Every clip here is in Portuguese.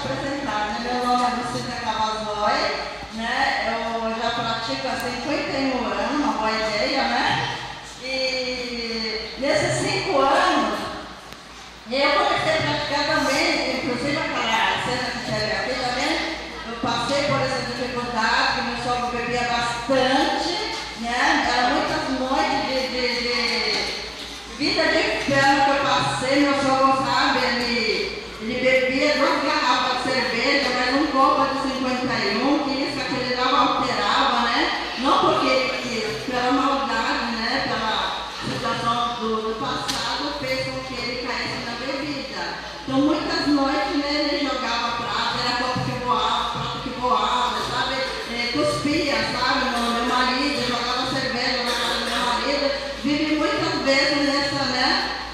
apresentar, né? Meu nome é Lucida Cavazói, né? Eu já pratico há 51 anos, uma boa ideia, né? E nesses 5 anos, eu comecei a praticar também, inclusive aquela cena que você vê aqui também, eu passei por essa dificuldade, que meu sogro bebia bastante, né? Era muitas noites de vida de inferno que eu passei, meu sogro sabe, ele bebia 2 garrafas de cerveja, mas um copo de 51, que isso, aquele dava, alterava, né? Não porque ele quis, pela maldade, né? Pela situação do passado, fez com que ele caísse na bebida. Então, muitas noites, né, ele jogava prato, era copo que voava, prato que voava, sabe? Cuspia, sabe? No meu marido, jogava cerveja na casa do meu marido. Vivi muitas vezes nessa, né?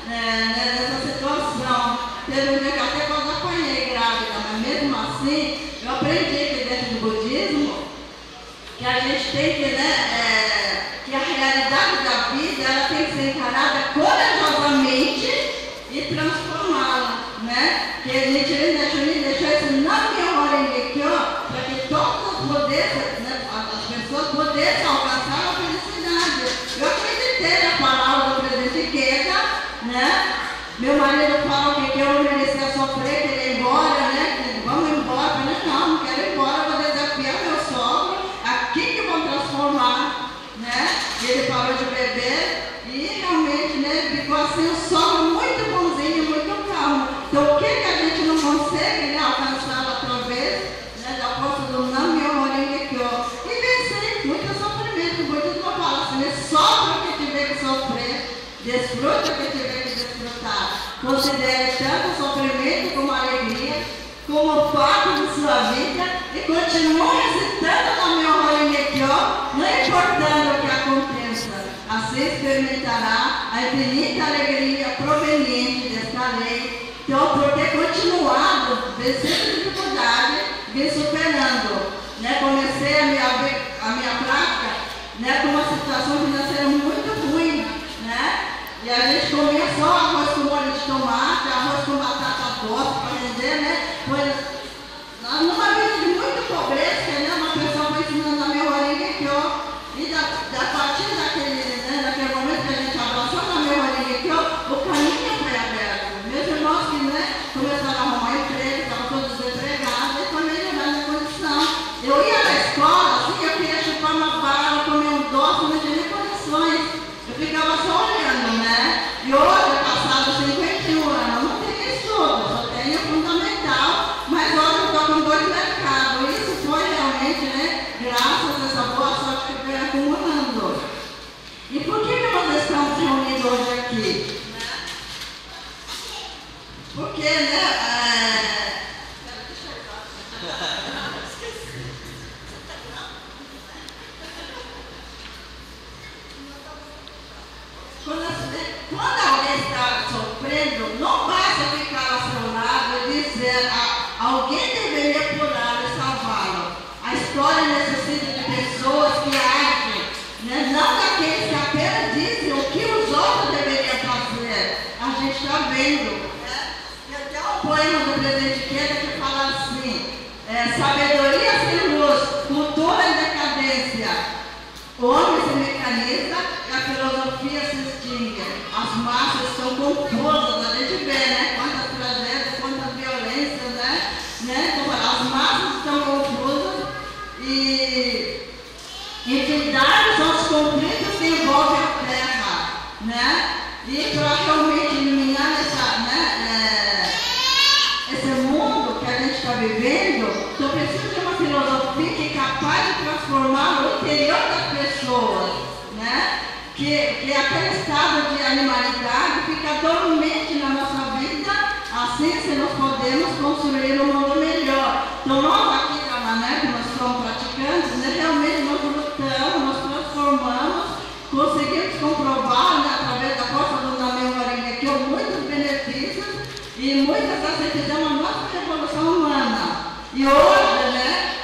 Nessa situação. Teve um dia que até quando apanhei grávida, mas mesmo assim, eu aprendi que dentro do budismo, que a gente tem que, né, que a realidade da vida, ela tem que ser encarada corajosamente e transformá-la, né? Que a gente deixou esse Nam-myoho-renge-kyo para que todos pudessem, né, as pessoas pudessem alcançar a felicidade. Eu acreditei na palavra do presidente Ikeda, né? Meu marido fala que eu não merecia sofrer, que ele ia embora, né? Que vamos embora. Eu falei, não quero ir embora, vou desafiar meu sogro, aqui que vão transformar, né? E ele parou de beber e realmente, né, ficou assim um sogro muito bonzinho, muito calmo. Então, o que a gente não consegue, né, alcançar através, né, da força do Nam-myoho-renge-kyo? E vencer muito sofrimento. O budismo fala assim, né? Sofra o que tiver que sofrer, desfruta o que tiver que desfrutar. Considere tanto o sofrimento como a alegria, como o fato de sua vida, e continue recitando o Nam-myoho-renge-kyo, não importando o que aconteça. Assim experimentará a infinita alegria proveniente desta lei. Então, por ter continuado, vencendo dificuldade, vim superando. Né? Comecei a minha prática, né, com uma situação financeira muito ruim, né? E a gente comia só arroz com molho de tomate, arroz com batata doce para vender, né? Numa vida de muita pobreza, né? Uma pessoa foi ensinando a meu Renge-kyo, e a partir daquele momento que a gente abraçou na meu Renge-kyo, o caminho foi aberto. Meus irmãos que, né, começaram a arrumar emprego, estavam todos desempregados, e foi melhorando a condição. Eu ia na escola, assim, eu queria chupar uma bala, comer um doce, não tinha nem condições. Eu ficava só olhando, né? E hoje, passado 51 anos, não tenho estudo, só tenho fundamental, mas hoje eu estou com 2 mercados. Isso foi realmente, né, graças a essa boa sorte que eu fui acumulando. E por que nós estamos reunidos hoje aqui? Porque, né, quando alguém está sofrendo, não basta ficar ao seu lado e dizer alguém deveria curá-lo e salvá-lo. A história necessita de pessoas que agem, né? Não daqueles que apenas dizem o que os outros deveriam fazer. A gente está vendo, né? Tem até um poema do presidente Ikeda que fala assim, sabedoria sem luz, cultura em decadência. O homem se mecaniza e a filosofia se extingue. As massas estão confusas, a gente vê, né? Quantas tragédias, quantas violências, né? Então, as massas estão confusas e entidades são os conflitos que envolvem a Terra, né? E para realmente eliminar esse mundo que a gente está vivendo, então precisa de uma filosofia que é capaz de transformar o interior das pessoas, né? Que aquele estado de animalidade fica dormente na nossa vida, assim se nós podemos construir um mundo melhor. Então nós aqui na Mané, que nós somos praticantes, né, realmente nós lutamos, nós transformamos, conseguimos comprovar, né, através da força do Nam-myoho-renge-kyo, muitos benefícios e muitas vezes fizemos a nossa revolução humana. E hoje, né,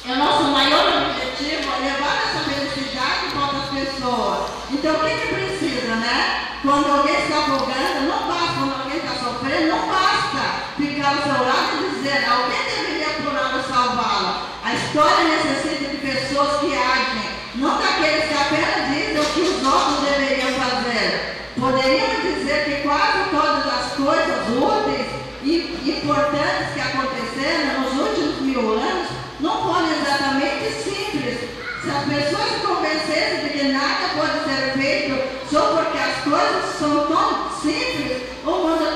o nosso maior objetivo é levar essa felicidade para outras pessoas. Então, o que precisa, né? Quando alguém está afogando, não basta. Quando alguém está sofrendo, não basta ficar ao seu lado e dizer fazer, alguém deveria curá-la e salvá-la. A história necessita de pessoas que agem, não daqueles que apenas dizem o que os outros deveriam fazer. Poderíamos dizer que quase todas as coisas úteis e importantes que aconteceram nos últimos 1000 anos não foram exatamente simples. Se as pessoas se convencessem de que nada pode ser feito só porque as coisas são tão simples, o mundo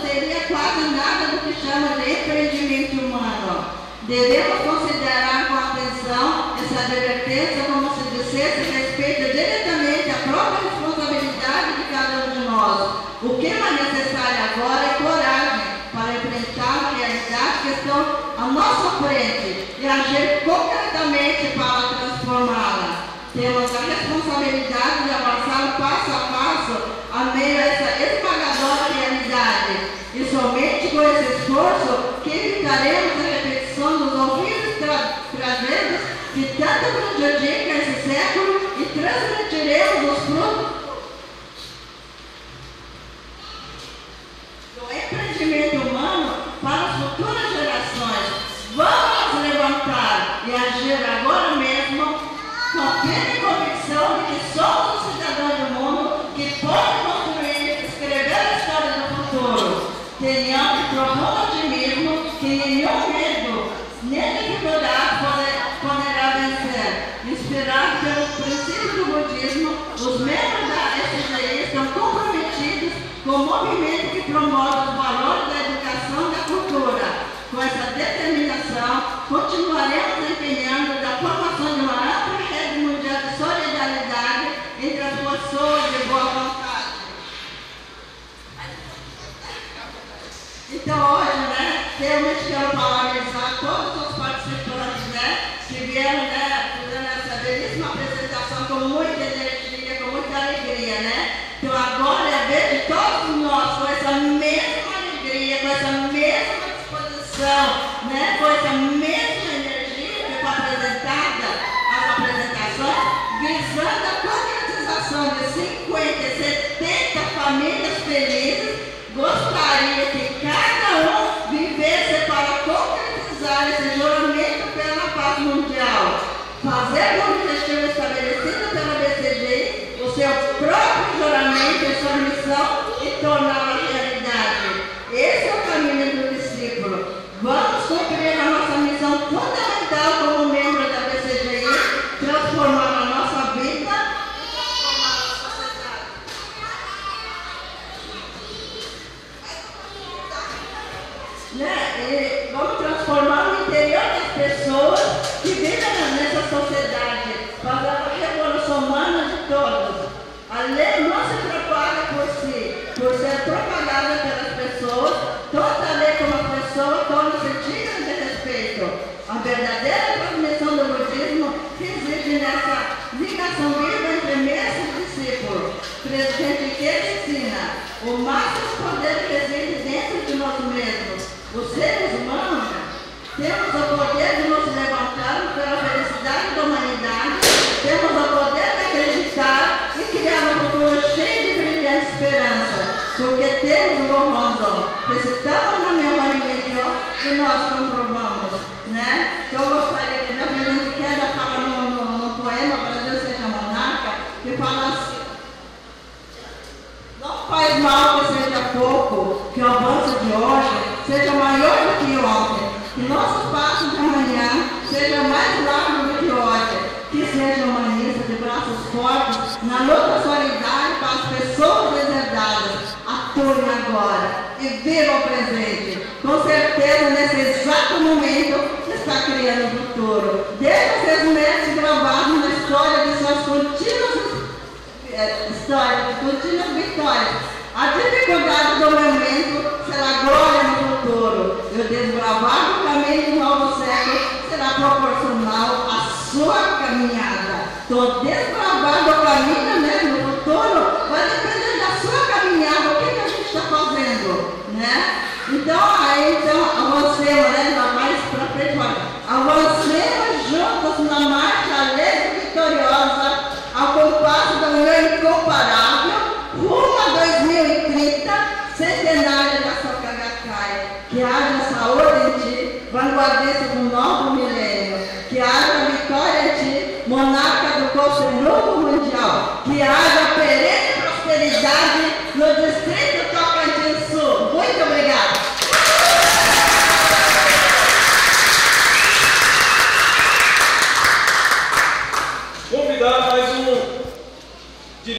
teria quase nada do que chama de empreendimento humano. Devemos considerar com atenção essa advertência como se dissesse respeito diretamente à própria responsabilidade de cada um de nós. O que é necessário agora é coragem para enfrentar a realidade que estão à nossa frente e agir concretamente para transformá-la. Temos a responsabilidade de avançar passo a passo a meio a essa esmagadora realidade. E somente com esse esforço que evitaremos a repetição dos horríveis tragédias que tanto prejudicam esse século e transmitiremos os frutos do empreendimento humano para as futuras gerações. Vamos nos levantar e agir agora mesmo com a firme convicção de que somos os cidadãos do mundo que podem construir, escrever a história do futuro. Tenhamos profundo otimismo que nenhum medo, nem dificuldade poderá vencer. Inspirados pelo princípio do budismo, os membros da SGI estão comprometidos com o movimento que promove os valores da educação e da cultura. Com essa determinação, continuaremos empenhando da formação de uma ampla rede mundial de solidariedade entre as pessoas de boa vontade. Então hoje, realmente quero parabenizar todos os participantes, que vieram, fazendo essa belíssima apresentação com muita energia, com muita alegria, Então agora é a vez de todos nós, com essa mesma alegria, com essa mesma disposição, com essa mesma energia que foi apresentada, as apresentações, visando a concretização de 50, 70 famílias felizes. Gostaria que cada um vivesse para concretizar esse juramento pela paz mundial, fazer como objetivo estabelecido pela BCG o seu próprio juramento e sua missão e torná-la realidade. Esse é o caminho do discípulo. Vamos cumprir a nossa missão fundamental como membro da BCG, transformar a nossa vida e transformar a sociedade. E vamos transformar o interior das pessoas que vivem nessa sociedade, fazer a revolução humana de todos. A lei não se propaga por si, por ser propagada pelas pessoas, tanto a lei como a pessoa torna-se digna de respeito. A verdadeira transmissão do budismo reside nessa ligação viva entre mestre e discípulo. Presidente que ensina, o máximo poder reside dentro de nós mesmos. Os seres humanos temos o poder de nos levantarmos pela felicidade da humanidade, temos o poder de acreditar e criar um futuro cheio de brilhante esperança, porque temos o bom mundo. Precisamos na memória interior e nós comprovamos, Então eu gostaria que a Presidente Queda fala no poema Brasil Seja Monarca, que fala assim: não faz mal que seja pouco, que o avanço de hoje seja maior do que ontem, que nosso passo de amanhã seja mais largo do que hoje, que seja humanista de braços fortes, na luta solidária para as pessoas deserdadas. Atuem agora e vivam o presente. Com certeza, nesse exato momento, está criando o futuro. Deixe seus méritos gravados na história de suas contínuas vitórias. A dificuldade do momento será glória no futuro. E o desbravar do caminho do novo século será proporcional à sua caminhada. Então, desbravar do caminho no futuro vai depender da sua caminhada. O que a gente está fazendo? Então avancemos, mais para frente. Avancemos juntos na marcha alegre e vitoriosa, ao compasso da união incomparável, rumo a 2030, centenário da Soka Gakkai. que haja saúde em ti, vanguardista do novo milênio, que haja vitória em ti, monarca do Conselho Mundial, que haja perene prosperidade no